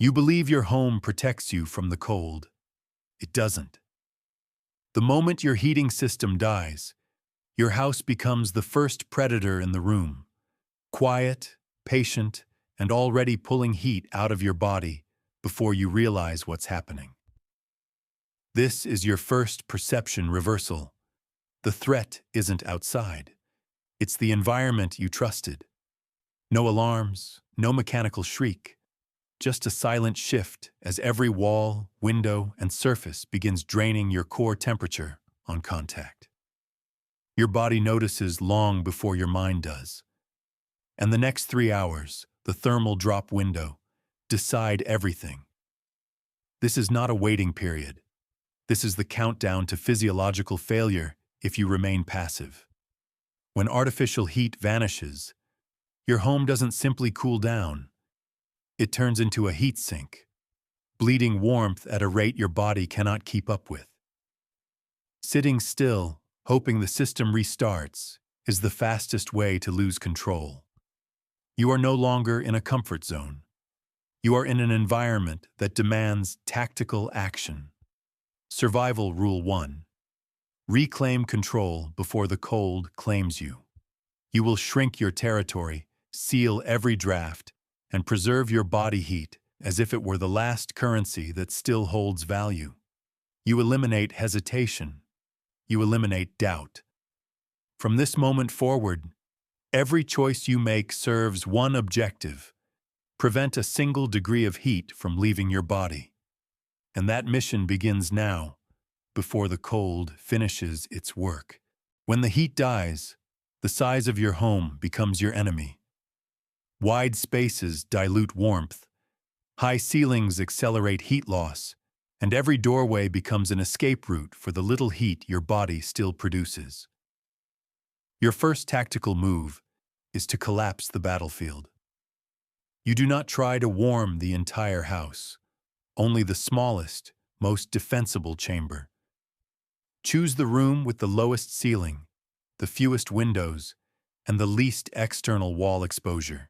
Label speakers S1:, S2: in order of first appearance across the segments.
S1: You believe your home protects you from the cold. It doesn't. The moment your heating system dies, your house becomes the first predator in the room, quiet, patient, and already pulling heat out of your body before you realize what's happening. This is your first perception reversal. The threat isn't outside. It's the environment you trusted. No alarms, no mechanical shriek, just a silent shift as every wall, window, and surface begins draining your core temperature on contact. Your body notices long before your mind does. And the next 3 hours, the thermal drop window, decide everything. This is not a waiting period. This is the countdown to physiological failure if you remain passive. When artificial heat vanishes, your home doesn't simply cool down. It turns into a heat sink, bleeding warmth at a rate your body cannot keep up with. Sitting still, hoping the system restarts, is the fastest way to lose control. You are no longer in a comfort zone. You are in an environment that demands tactical action. Survival Rule 1. Reclaim control before the cold claims you. You will shrink your territory, seal every draft, and preserve your body heat as if it were the last currency that still holds value. You eliminate hesitation. You eliminate doubt. From this moment forward, every choice you make serves one objective: prevent a single degree of heat from leaving your body. And that mission begins now, before the cold finishes its work. When the heat dies, the size of your home becomes your enemy. Wide spaces dilute warmth, high ceilings accelerate heat loss, and every doorway becomes an escape route for the little heat your body still produces. Your first tactical move is to collapse the battlefield. You do not try to warm the entire house, only the smallest, most defensible chamber. Choose the room with the lowest ceiling, the fewest windows, and the least external wall exposure.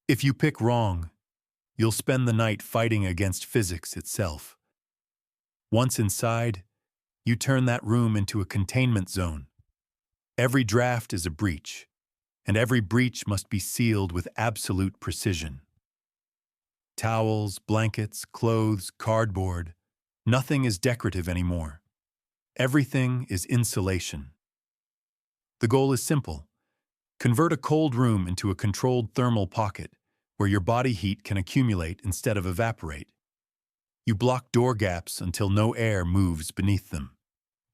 S1: If you pick wrong, you'll spend the night fighting against physics itself. Once inside, you turn that room into a containment zone. Every draft is a breach, and every breach must be sealed with absolute precision. Towels, blankets, clothes, cardboard, nothing is decorative anymore. Everything is insulation. The goal is simple. Convert a cold room into a controlled thermal pocket where your body heat can accumulate instead of evaporate. You block door gaps until no air moves beneath them.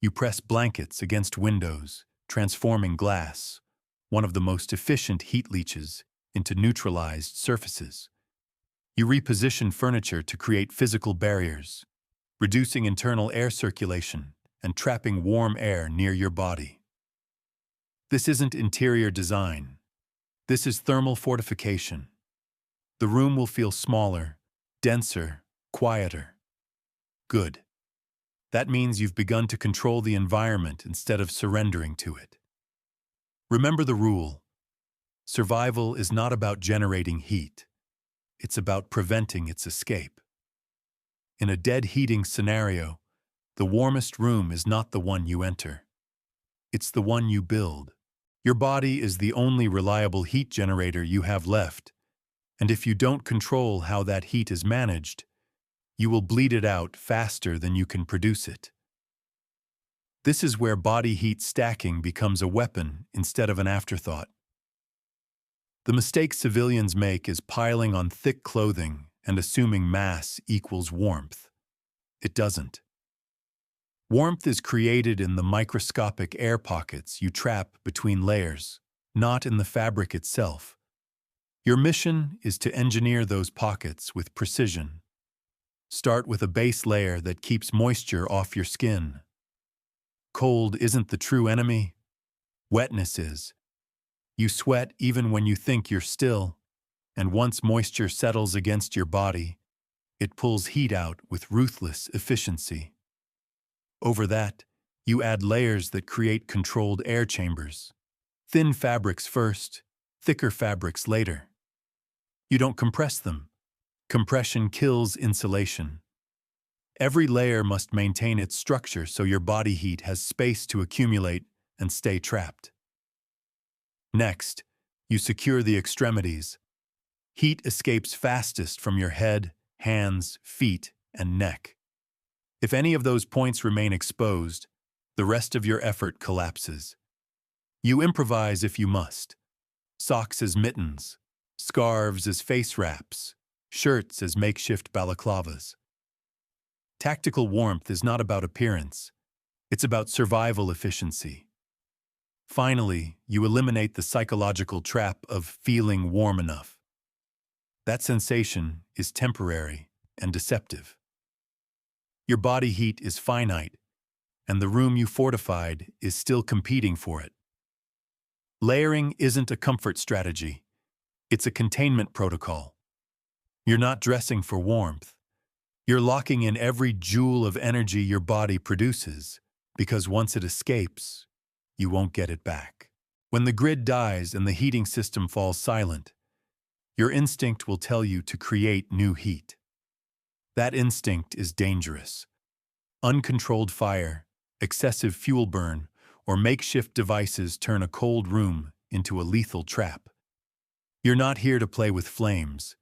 S1: You press blankets against windows, transforming glass, one of the most efficient heat leaches, into neutralized surfaces. You reposition furniture to create physical barriers, reducing internal air circulation and trapping warm air near your body. This isn't interior design. This is thermal fortification. The room will feel smaller, denser, quieter. Good. That means you've begun to control the environment instead of surrendering to it. Remember the rule. Survival is not about generating heat. It's about preventing its escape. In a dead heating scenario, the warmest room is not the one you enter. It's the one you build. Your body is the only reliable heat generator you have left, and if you don't control how that heat is managed, you will bleed it out faster than you can produce it. This is where body heat stacking becomes a weapon instead of an afterthought. The mistake civilians make is piling on thick clothing and assuming mass equals warmth. It doesn't. Warmth is created in the microscopic air pockets you trap between layers, not in the fabric itself. Your mission is to engineer those pockets with precision. Start with a base layer that keeps moisture off your skin. Cold isn't the true enemy. Wetness is. You sweat even when you think you're still, and once moisture settles against your body, it pulls heat out with ruthless efficiency. Over that, you add layers that create controlled air chambers. Thin fabrics first, thicker fabrics later. You don't compress them. Compression kills insulation. Every layer must maintain its structure so your body heat has space to accumulate and stay trapped. Next, you secure the extremities. Heat escapes fastest from your head, hands, feet, and neck. If any of those points remain exposed, the rest of your effort collapses. You improvise if you must. Socks as mittens, scarves as face wraps, shirts as makeshift balaclavas. Tactical warmth is not about appearance. It's about survival efficiency. Finally, you eliminate the psychological trap of feeling warm enough. That sensation is temporary and deceptive. Your body heat is finite, and the room you fortified is still competing for it. Layering isn't a comfort strategy. It's a containment protocol. You're not dressing for warmth. You're locking in every joule of energy your body produces, because once it escapes, you won't get it back. When the grid dies and the heating system falls silent, your instinct will tell you to create new heat. That instinct is dangerous. Uncontrolled fire, excessive fuel burn, or makeshift devices turn a cold room into a lethal trap. You're not here to play with flames.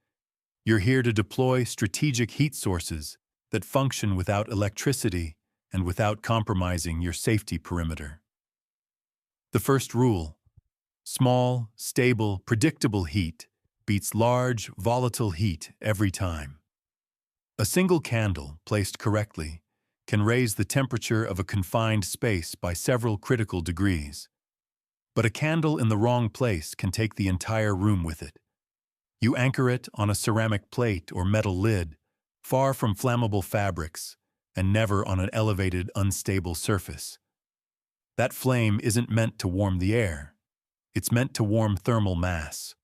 S1: You're here to deploy strategic heat sources that function without electricity and without compromising your safety perimeter. The first rule: small, stable, predictable heat beats large, volatile heat every time. A single candle, placed correctly, can raise the temperature of a confined space by several critical degrees. But a candle in the wrong place can take the entire room with it. You anchor it on a ceramic plate or metal lid, far from flammable fabrics, and never on an elevated, unstable surface. That flame isn't meant to warm the air. It's meant to warm thermal mass,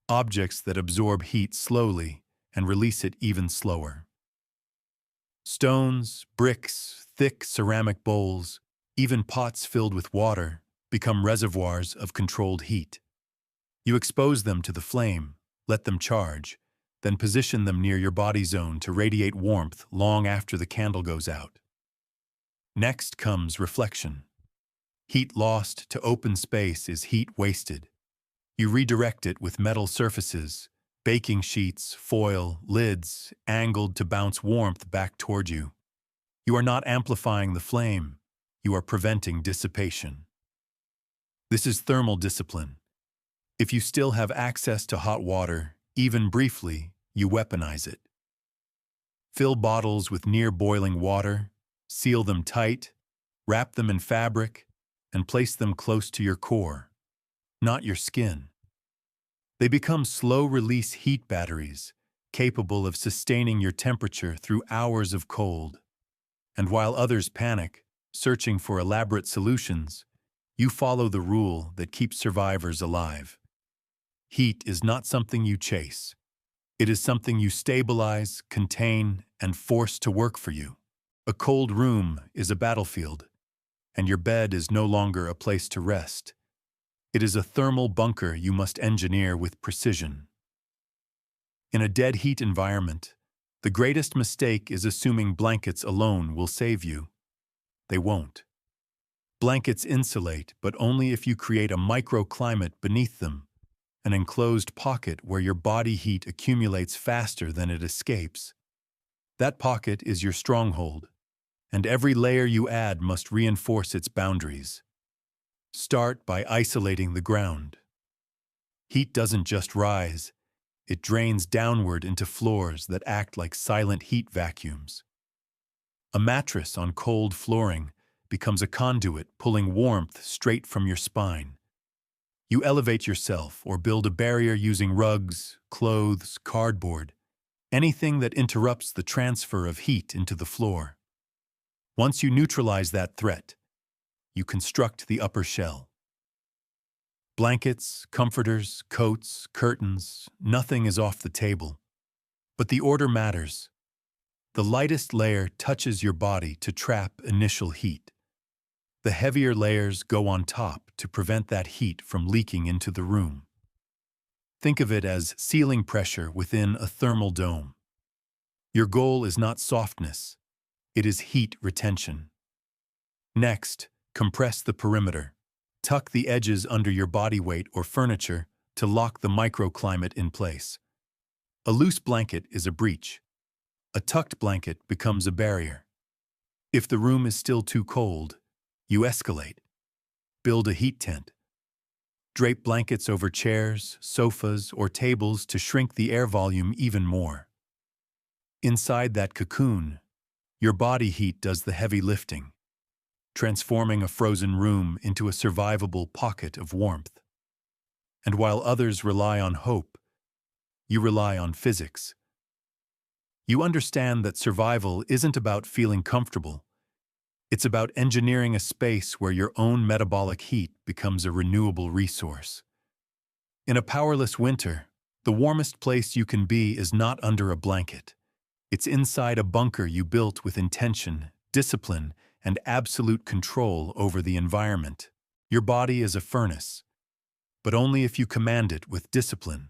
S1: objects that absorb heat slowly and release it even slower. Stones, bricks, thick ceramic bowls, even pots filled with water become reservoirs of controlled heat. You expose them to the flame, let them charge, then position them near your body zone to radiate warmth long after the candle goes out. Next comes reflection. Heat lost to open space is heat wasted. You redirect it with metal surfaces, baking sheets, foil, lids, angled to bounce warmth back toward you. You are not amplifying the flame. You are preventing dissipation. This is thermal discipline. If you still have access to hot water, even briefly, you weaponize it. Fill bottles with near boiling water, seal them tight, wrap them in fabric, and place them close to your core, not your skin. They become slow-release heat batteries, capable of sustaining your temperature through hours of cold. And while others panic, searching for elaborate solutions, you follow the rule that keeps survivors alive. Heat is not something you chase. It is something you stabilize, contain, and force to work for you. A cold room is a battlefield, and your bed is no longer a place to rest. It is a thermal bunker you must engineer with precision. In a dead heat environment, the greatest mistake is assuming blankets alone will save you. They won't. Blankets insulate, but only if you create a microclimate beneath them, an enclosed pocket where your body heat accumulates faster than it escapes. That pocket is your stronghold, and every layer you add must reinforce its boundaries. Start by isolating the ground. Heat doesn't just rise, it drains downward into floors that act like silent heat vacuums. A mattress on cold flooring becomes a conduit pulling warmth straight from your spine. You elevate yourself or build a barrier using rugs, clothes, cardboard, anything that interrupts the transfer of heat into the floor. Once you neutralize that threat, you construct the upper shell. Blankets, comforters, coats, curtains, nothing is off the table. But the order matters. The lightest layer touches your body to trap initial heat. The heavier layers go on top to prevent that heat from leaking into the room. Think of it as ceiling pressure within a thermal dome. Your goal is not softness, it is heat retention. Next, compress the perimeter. Tuck the edges under your body weight or furniture to lock the microclimate in place. A loose blanket is a breach. A tucked blanket becomes a barrier. If the room is still too cold, you escalate. Build a heat tent. Drape blankets over chairs, sofas, or tables to shrink the air volume even more. Inside that cocoon, your body heat does the heavy lifting, transforming a frozen room into a survivable pocket of warmth. And while others rely on hope, you rely on physics. You understand that survival isn't about feeling comfortable. It's about engineering a space where your own metabolic heat becomes a renewable resource. In a powerless winter, the warmest place you can be is not under a blanket. It's inside a bunker you built with intention, discipline, and absolute control over the environment. Your body is a furnace, but only if you command it with discipline.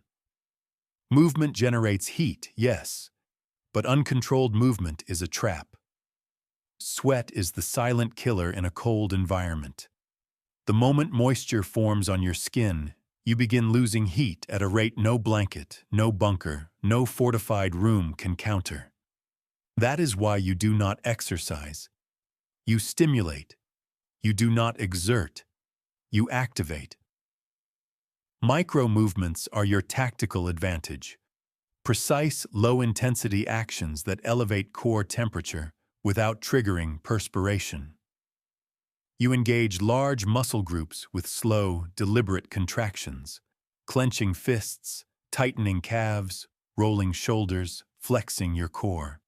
S1: Movement generates heat, yes, but uncontrolled movement is a trap. Sweat is the silent killer in a cold environment. The moment moisture forms on your skin, you begin losing heat at a rate no blanket, no bunker, no fortified room can counter. That is why you do not exercise. You stimulate. You do not exert. You activate. Micro-movements are your tactical advantage. Precise, low-intensity actions that elevate core temperature without triggering perspiration. You engage large muscle groups with slow, deliberate contractions, clenching fists, tightening calves, rolling shoulders, flexing your core.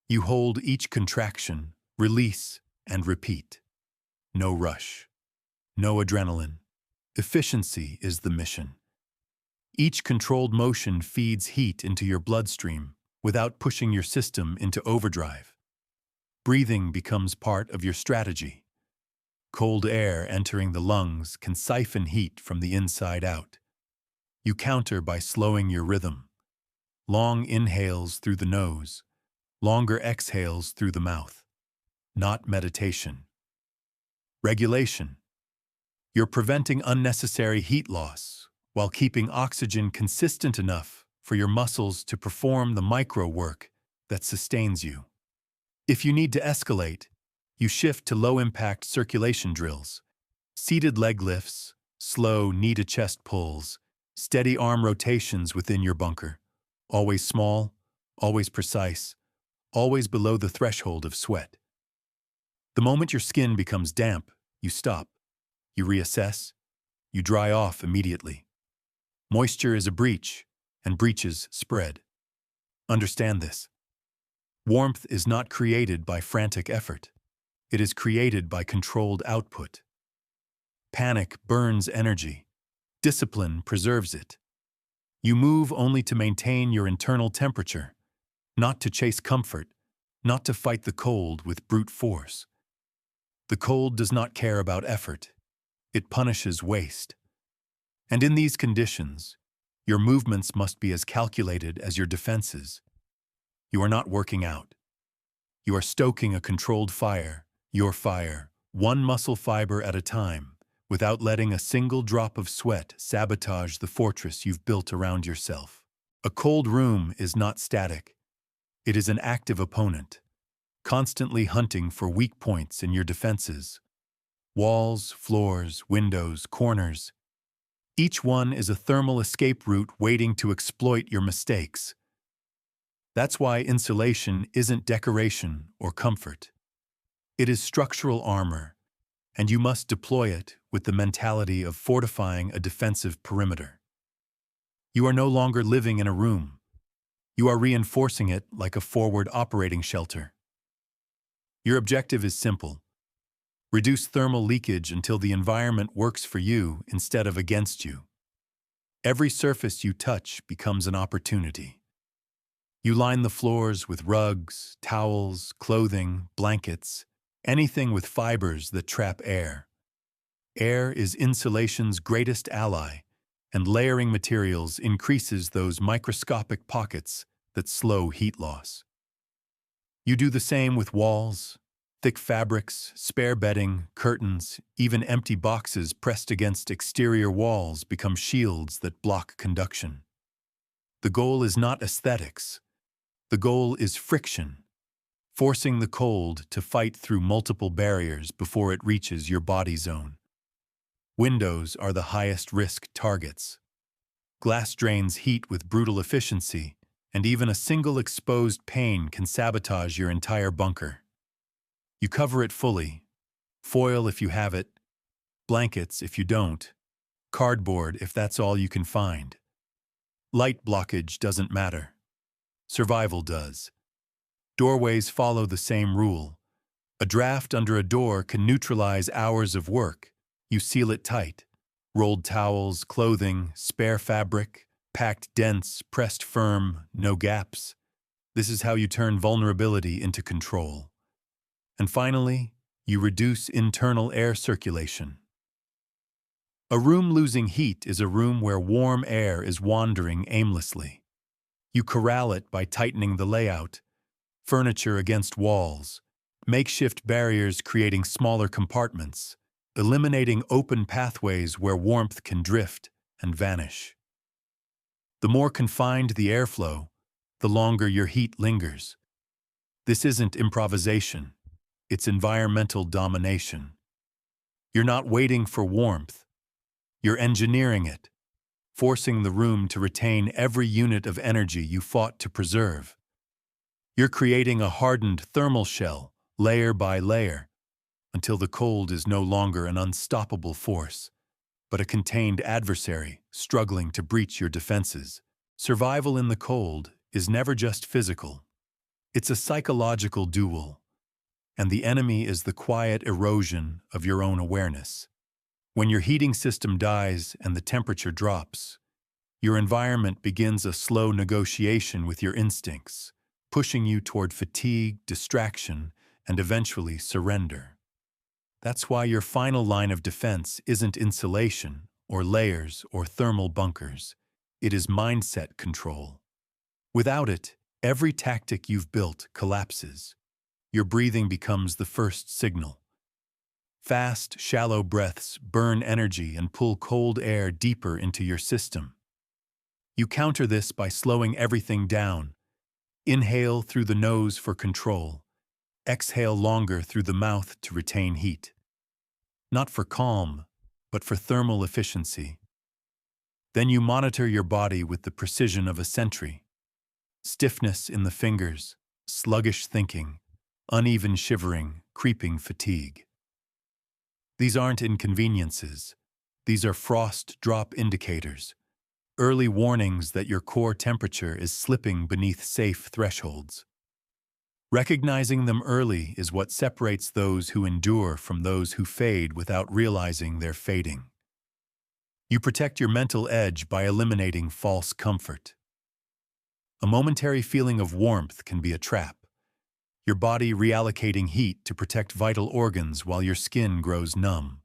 S1: You hold each contraction, release, and repeat. No rush. No adrenaline. Efficiency is the mission. Each controlled motion feeds heat into your bloodstream without pushing your system into overdrive. Breathing becomes part of your strategy. Cold air entering the lungs can siphon heat from the inside out. You counter by slowing your rhythm. Long inhales through the nose, longer exhales through the mouth. Not meditation. Regulation. You're preventing unnecessary heat loss while keeping oxygen consistent enough for your muscles to perform the micro work that sustains you. If you need to escalate, you shift to low-impact circulation drills, seated leg lifts, slow knee-to-chest pulls, steady arm rotations within your bunker. Always small, always precise, always below the threshold of sweat. The moment your skin becomes damp, you stop. You reassess. You dry off immediately. Moisture is a breach, and breaches spread. Understand this. Warmth is not created by frantic effort. It is created by controlled output. Panic burns energy. Discipline preserves it. You move only to maintain your internal temperature, not to chase comfort, not to fight the cold with brute force. The cold does not care about effort. It punishes waste. And in these conditions, your movements must be as calculated as your defenses. You are not working out. You are stoking a controlled fire, your fire, one muscle fiber at a time, without letting a single drop of sweat sabotage the fortress you've built around yourself. A cold room is not static. It is an active opponent, constantly hunting for weak points in your defenses. Walls, floors, windows, corners. Each one is a thermal escape route waiting to exploit your mistakes. That's why insulation isn't decoration or comfort. It is structural armor, and you must deploy it with the mentality of fortifying a defensive perimeter. You are no longer living in a room. You are reinforcing it like a forward operating shelter. Your objective is simple. Reduce thermal leakage until the environment works for you instead of against you. Every surface you touch becomes an opportunity. You line the floors with rugs, towels, clothing, blankets, anything with fibers that trap air. Air is insulation's greatest ally, and layering materials increases those microscopic pockets that slow heat loss. You do the same with walls, thick fabrics, spare bedding, curtains, even empty boxes pressed against exterior walls become shields that block conduction. The goal is not aesthetics. The goal is friction, forcing the cold to fight through multiple barriers before it reaches your body zone. Windows are the highest risk targets. Glass drains heat with brutal efficiency, and even a single exposed pane can sabotage your entire bunker. You cover it fully, foil if you have it, blankets if you don't, cardboard if that's all you can find. Light blockage doesn't matter. Survival does. Doorways follow the same rule. A draft under a door can neutralize hours of work. You seal it tight. Rolled towels, clothing, spare fabric, packed dense, pressed firm, no gaps. This is how you turn vulnerability into control. And finally, you reduce internal air circulation. A room losing heat is a room where warm air is wandering aimlessly. You corral it by tightening the layout, furniture against walls, makeshift barriers creating smaller compartments, eliminating open pathways where warmth can drift and vanish. The more confined the airflow, the longer your heat lingers. This isn't improvisation, it's environmental domination. You're not waiting for warmth, you're engineering it, forcing the room to retain every unit of energy you fought to preserve. You're creating a hardened thermal shell, layer by layer, until the cold is no longer an unstoppable force, but a contained adversary struggling to breach your defenses. Survival in the cold is never just physical. It's a psychological duel, and the enemy is the quiet erosion of your own awareness. When your heating system dies and the temperature drops, your environment begins a slow negotiation with your instincts, pushing you toward fatigue, distraction, and eventually surrender. That's why your final line of defense isn't insulation or layers or thermal bunkers. It is mindset control. Without it, every tactic you've built collapses. Your breathing becomes the first signal. Fast, shallow breaths burn energy and pull cold air deeper into your system. You counter this by slowing everything down. Inhale through the nose for control. Exhale longer through the mouth to retain heat. Not for calm, but for thermal efficiency. Then you monitor your body with the precision of a sentry. Stiffness in the fingers, sluggish thinking, uneven shivering, creeping fatigue. These aren't inconveniences. These are frost drop indicators, early warnings that your core temperature is slipping beneath safe thresholds. Recognizing them early is what separates those who endure from those who fade without realizing they're fading. You protect your mental edge by eliminating false comfort. A momentary feeling of warmth can be a trap, your body reallocating heat to protect vital organs while your skin grows numb.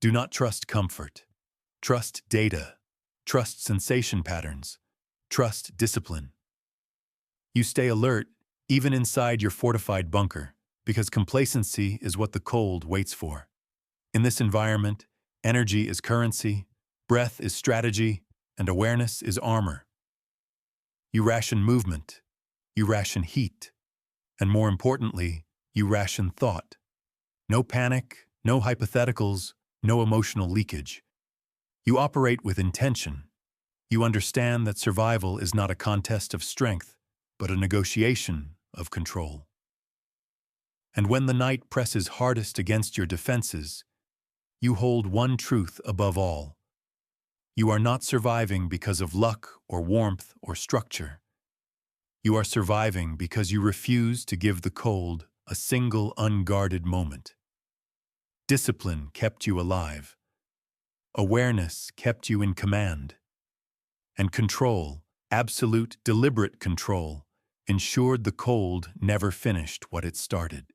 S1: Do not trust comfort. Trust data. Trust sensation patterns. Trust discipline. You stay alert even inside your fortified bunker, because complacency is what the cold waits for. In this environment, energy is currency, breath is strategy, and awareness is armor. You ration movement, you ration heat, and more importantly, you ration thought. No panic, no hypotheticals, no emotional leakage. You operate with intention. You understand that survival is not a contest of strength, but a negotiation of control. And when the night presses hardest against your defenses, you hold one truth above all. You are not surviving because of luck or warmth or structure. You are surviving because you refuse to give the cold a single unguarded moment. Discipline kept you alive. Awareness kept you in command. And control, absolute, deliberate control, ensured the cold never finished what it started.